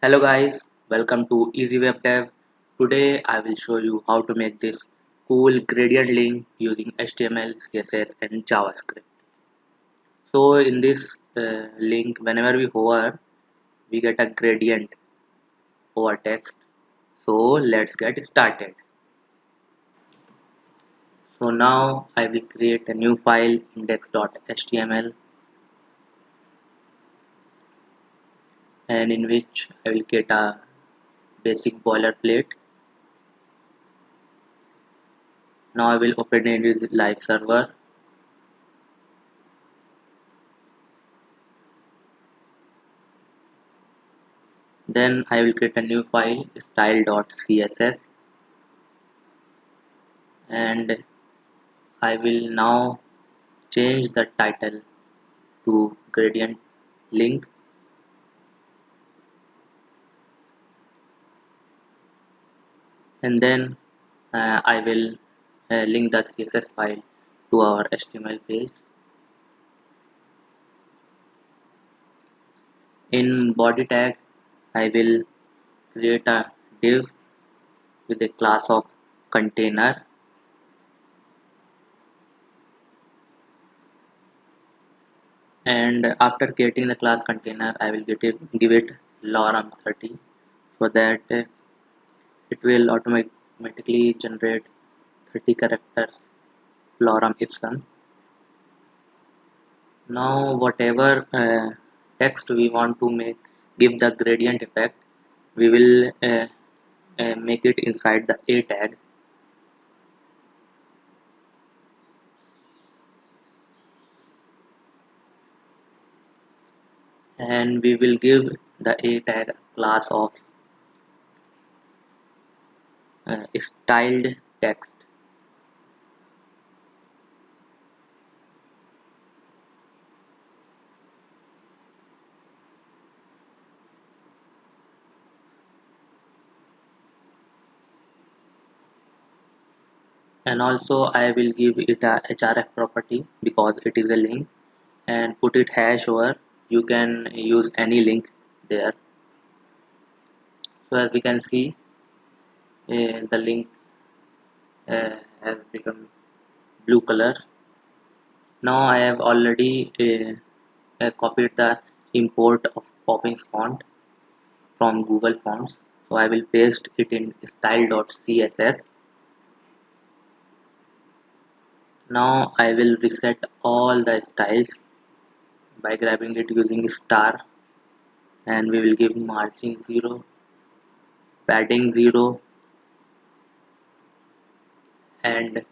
Hello guys, welcome to Easy Web Dev. Today I will show you how to make this cool gradient link using HTML, CSS and JavaScript. So in this link, whenever we hover, we get a gradient over text. So let's get started. So now I will create a new file index.html and in which I will get a basic boilerplate. Now I will open it with live server. Then I will create a new file style.css and I will now change the title to gradient link and then I will link the CSS file to our HTML page. In body tag I will create a div with a class of container and after creating the class container I will give it lorem 30 so that it will automatically generate 30 characters lorem ipsum. Now whatever text we want to give the gradient effect, we will make it inside the a tag and we will give the a tag class of styled text. And also I will give it a href property because it is a link and put it hash over. You can use any link there. So as we can see, the link has become blue color. Now I have already copied the import of Poppins font from Google Fonts. So I will paste it in style.css. Now I will reset all the styles by grabbing it using star and we will give margin 0, padding 0 and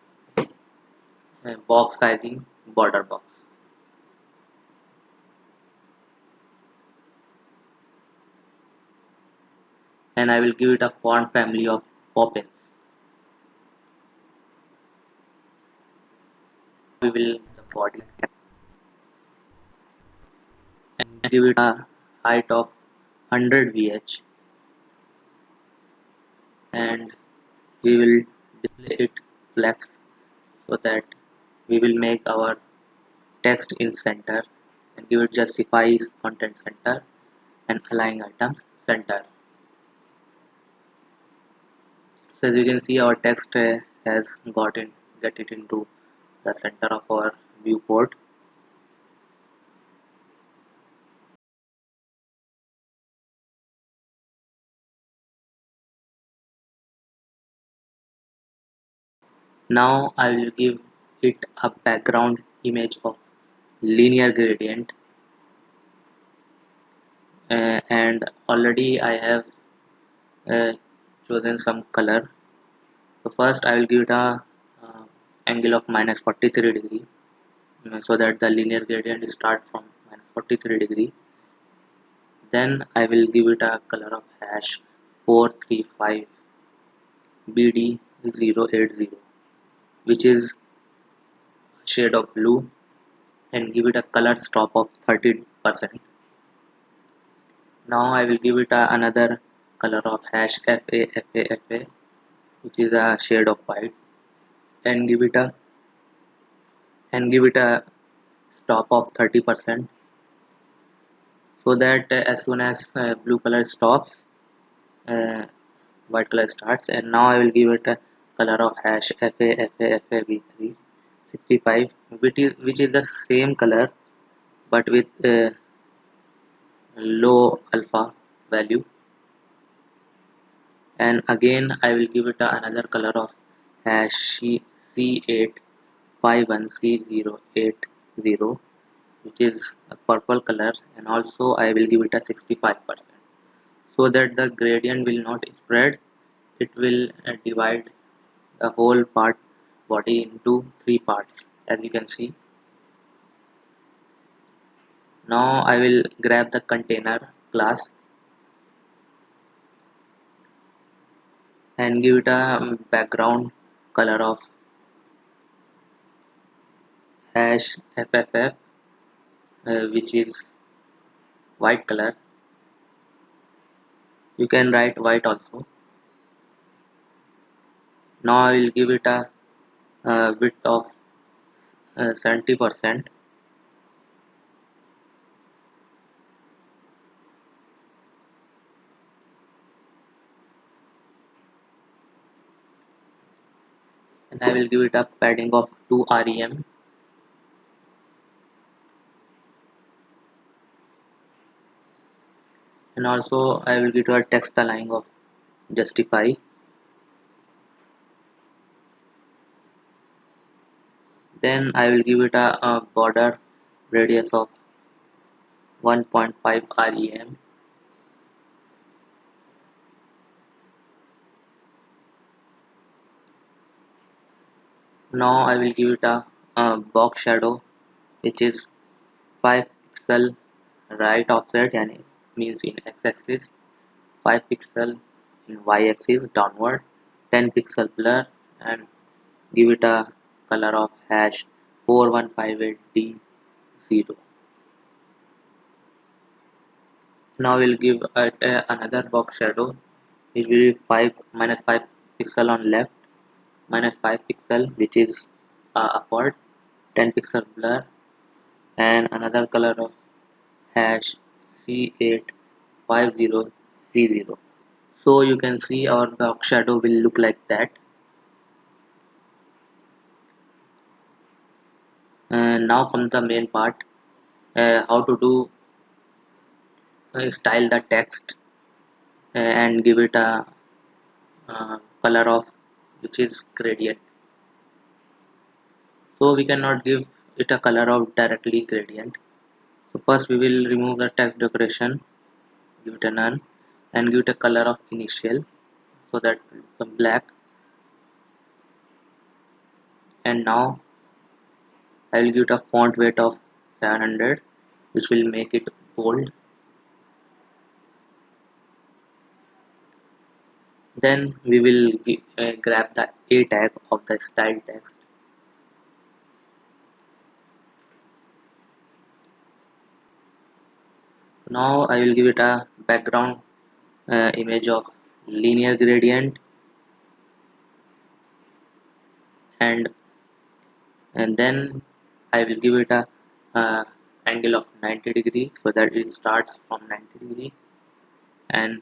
box sizing border box. And I will give it a font family of Poppins. We will the body and give it a height of 100 VH and we will display it flex so that we will make our text in center and give it justifies content center and align items center. So as you can see our text has get it into the center of our viewport. Now I will give it a background image of linear gradient and already I have uh, chosen some color. So first I will give it a angle of minus 43 degree so that the linear gradient start from minus 43 degree. Then I will give it a color of hash 435 BD080 which is shade of blue and give it a color stop of 30%. Now I will give it another color of hash FA which is a shade of white and give it a stop of 30% so that as soon as blue color stops, uh, white color starts. And now I will give it a color of hash FA v3 65, which is the same color but with low alpha value. And again I will give it another color of hash C851C080, which is a purple color, and also I will give it a 65%, so that the gradient will not spread. It will divide the whole body into three parts, as you can see. Now I will grab the container class and give it a background color of hash FFF, which is white color. You can write white also. Now I will give it a width of 70%, and I will give it a padding of 2 rem, and also I will give it a text align of justify. Then I will give it a border radius of 1.5 rem. Now I will give it a box shadow, which is 5 pixel right offset, and it means in x-axis, 5 pixel in y-axis downward, 10 pixel blur, and give it a color of hash 4158D0. Now we'll give another box shadow, which will be 5 minus 5 pixel on left, minus 5 pixel which is upward, 10 pixel blur, and another color of hash C850C0. So you can see our box shadow will look like that. Now comes the main part, how to do style the text and give it a color of which is gradient. So we cannot give it a color of directly gradient. So first we will remove the text decoration, give it a none, and give it a color of initial, so that it will become black. And now I will give it a font weight of 700, which will make it bold. Then we will grab the A tag of the style text. Now I will give it a background image of linear gradient, and then I will give it a angle of 90 degree, so that it starts from 90 degree. And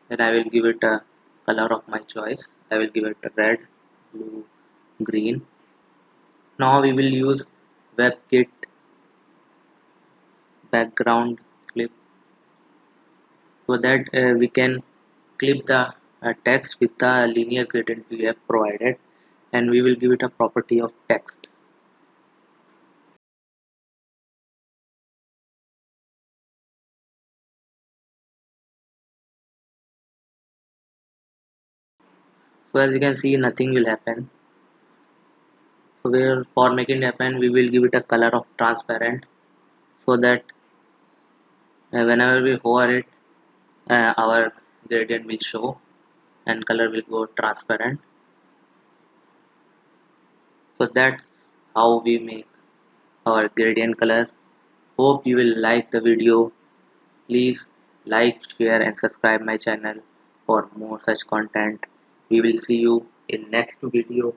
then I will give it a color of my choice. I will give it a red, blue, green. Now we will use WebKit background clip, so that we can clip the text with the linear gradient we have provided, and we will give it a property of text. So as you can see, nothing will happen. So where for making it happen, we will give it a color of transparent, so that whenever we hover it, our gradient will show and color will go transparent. So that's how we make our gradient color. Hope you will like the video. Please like, share and subscribe my channel for more such content. We will see you in next video.